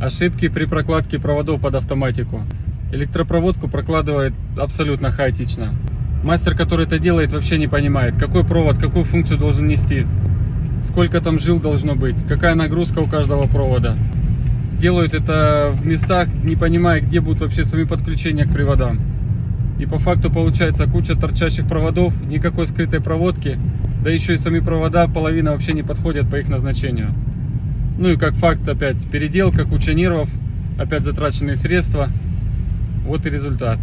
Ошибки при прокладке проводов под автоматику. Электропроводку прокладывает абсолютно хаотично. Мастер, который это делает, вообще не понимает, какой провод, какую функцию должен нести, сколько там жил должно быть, какая нагрузка у каждого провода. Делают это в местах, не понимая, где будут вообще сами подключения к приводам. И по факту получается куча торчащих проводов, никакой скрытой проводки, да еще и сами провода, половина вообще не подходят по их назначению. Ну и как факт опять переделка, куча нервов, опять затраченные средства. Вот и результат.